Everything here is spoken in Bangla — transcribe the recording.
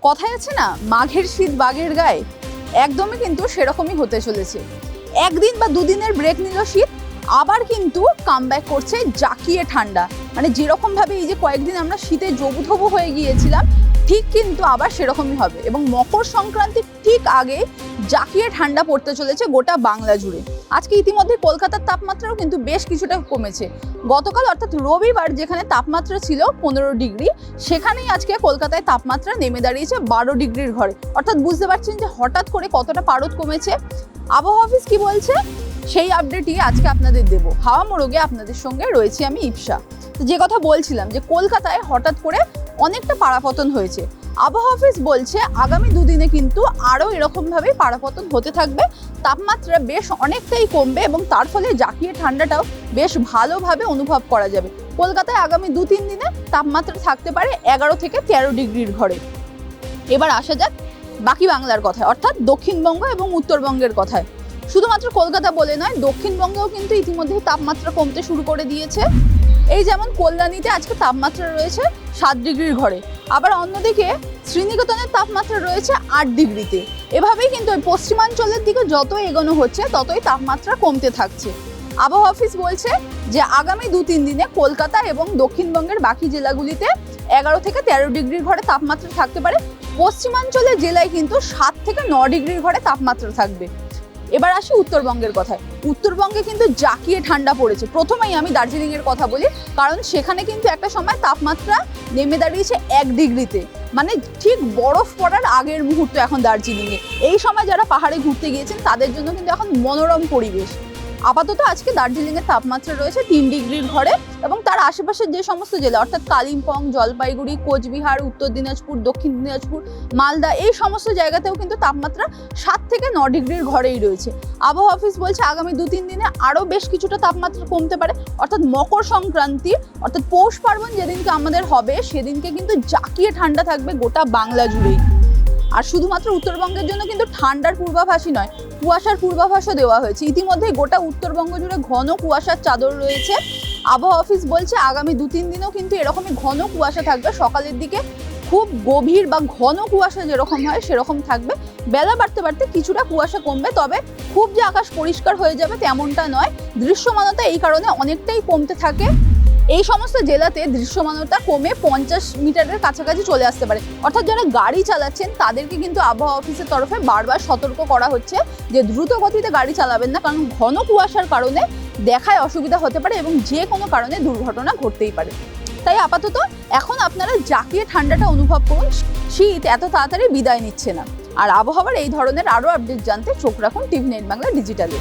কথায় আছে না, মাঘের শীত বাঘের গায়ে, একদমই কিন্তু সেরকমই হতে চলেছে। একদিন বা দুদিনের ব্রেক নিল শীত, আবার কিন্তু কামব্যাক করছে জাকিয়ে ঠান্ডা। মানে যেরকমভাবে এই যে কয়েকদিন আমরা শীতে জবুথবু হয়ে গিয়েছিলাম, ঠিক কিন্তু আবার সেরকমই হবে। এবং মকর সংক্রান্তির ঠিক আগে জাকিয়ে ঠান্ডা পড়তে চলেছে গোটা বাংলা জুড়ে। আজকে ইতিমধ্যে কলকাতার তাপমাত্রাও কিন্তু বেশ কিছুটা কমেছে। গতকাল অর্থাৎ রবিবার যেখানে তাপমাত্রা ছিল 15 ডিগ্রি, সেখানেই আজকে কলকাতায় তাপমাত্রা নেমে দাঁড়িয়েছে 12 ডিগ্রির ঘরে। অর্থাৎ বুঝতে পারছেন যে হঠাৎ করে কতটা পারদ কমেছে। আবহাওয়া অফিস কি বলছে সেই আপডেটই আজকে আপনাদের দেব। হাওয়া মোড়কে আপনাদের সঙ্গে রয়েছি আমি ইপসা। তো যে কথা বলছিলাম যে কলকাতায় হঠাৎ করে অনেকটা পাড়াপতন হয়েছে, আবহাওয়া অফিস বলছে আগামী দুদিনে কিন্তু আরও এরকমভাবেই পাড়াপতন হতে থাকবে। তাপমাত্রা বেশ অনেকটাই কমবে এবং তার ফলে জাকিয়ে ঠান্ডাটাও বেশ ভালোভাবে অনুভব করা যাবে। কলকাতায় আগামী 2-3 দিনে তাপমাত্রা থাকতে পারে 11 থেকে 13 ডিগ্রির ঘরে। এবার আসা যাক বাকি বাংলার কথায়, অর্থাৎ দক্ষিণবঙ্গ এবং উত্তরবঙ্গের কথায়। শুধুমাত্র কলকাতা বলে নয়, দক্ষিণবঙ্গেও কিন্তু ইতিমধ্যেই তাপমাত্রা কমতে শুরু করে দিয়েছে। এই যেমন কল্যাণীতে আজকে তাপমাত্রা রয়েছে 7 ডিগ্রির ঘরে, আবার অন্যদিকে শ্রীনিকেতনের তাপমাত্রা রয়েছে 8 ডিগ্রিতে। এভাবেই কিন্তু ওই পশ্চিমাঞ্চলের দিকে যত এগোনো হচ্ছে ততই তাপমাত্রা কমতে থাকছে। আবহাওয়া অফিস বলছে যে আগামী 2-3 দিনে কলকাতা এবং দক্ষিণবঙ্গের বাকি জেলাগুলিতে 11 থেকে 13 ডিগ্রির ঘরে তাপমাত্রা থাকতে পারে। পশ্চিমাঞ্চলের জেলায় কিন্তু 7 থেকে 9 ডিগ্রির ঘরে তাপমাত্রা থাকবে। এবার আসি উত্তরবঙ্গের কথায়। উত্তরবঙ্গে কিন্তু জাকিয়ে ঠান্ডা পড়েছে। প্রথমেই আমি দার্জিলিংয়ের কথা বলি, কারণ সেখানে কিন্তু একটা সময় তাপমাত্রা নেমে দাঁড়িয়েছে 1 ডিগ্রিতে। মানে ঠিক বরফ পড়ার আগের মুহূর্ত এখন দার্জিলিংয়ে। এই সময় যারা পাহাড়ে ঘুরতে গিয়েছেন তাদের জন্য কিন্তু এখন মনোরম পরিবেশ। আপাতত আজকে দার্জিলিংয়ের তাপমাত্রা রয়েছে 3 ডিগ্রির ঘরে এবং তার আশেপাশের যে সমস্ত জেলা অর্থাৎ কালিম্পং, জলপাইগুড়ি, কোচবিহার, উত্তর দিনাজপুর, দক্ষিণ দিনাজপুর, মালদা, এই সমস্ত জায়গাতেও কিন্তু তাপমাত্রা 7 থেকে 9 ডিগ্রির ঘরেই রয়েছে। আবহাওয়া অফিস বলছে আগামী 2-3 দিনে আরও বেশ কিছুটা তাপমাত্রা কমতে পারে। অর্থাৎ মকর সংক্রান্তি অর্থাৎ পৌষ পার্বণ যেদিনকে আমাদের হবে সেদিনকে কিন্তু জাকিয়ে ঠান্ডা থাকবে গোটা বাংলা জুড়েই। আর শুধুমাত্র উত্তরবঙ্গের জন্য কিন্তু ঠান্ডার পূর্বাভাসই নয়, কুয়াশার পূর্বাভাসও দেওয়া হয়েছে। ইতিমধ্যে গোটা উত্তরবঙ্গ জুড়ে ঘন কুয়াশার চাদর রয়েছে। আবহাওয়া অফিস বলছে আগামী 2-3 দিনেও কিন্তু এরকমই ঘন কুয়াশা থাকবে। সকালের দিকে খুব গভীর বা ঘন কুয়াশা যেরকম হয় সেরকম থাকবে। বেলা বাড়তে বাড়তে কিছুটা কুয়াশা কমবে, তবে খুব যে আকাশ পরিষ্কার হয়ে যাবে তেমনটা নয়। দৃশ্যমানতা এই কারণে অনেকটাই কমতে থাকে। এই সমস্ত জেলাতে দৃশ্যমানতা কমে 50 মিটারের কাছাকাছি চলে আসতে পারে। অর্থাৎ যারা গাড়ি চালাচ্ছেন তাদেরকে কিন্তু আবহাওয়া অফিসের তরফে বারবার সতর্ক করা হচ্ছে যে দ্রুত গতিতে গাড়ি চালাবেন না, কারণ ঘন কুয়াশার কারণে দেখায় অসুবিধা হতে পারে এবং যে কোনো কারণে দুর্ঘটনা ঘটতেই পারে। তাই আপাতত এখন আপনারা জাকিয়ে ঠান্ডাটা অনুভব করুন। শীত এত তাড়াতাড়ি বিদায় নিচ্ছে না। আর আবহাওয়ার এই ধরনের আরও আপডেট জানতে চোখ রাখুন টিভি9 বাংলা ডিজিটালে।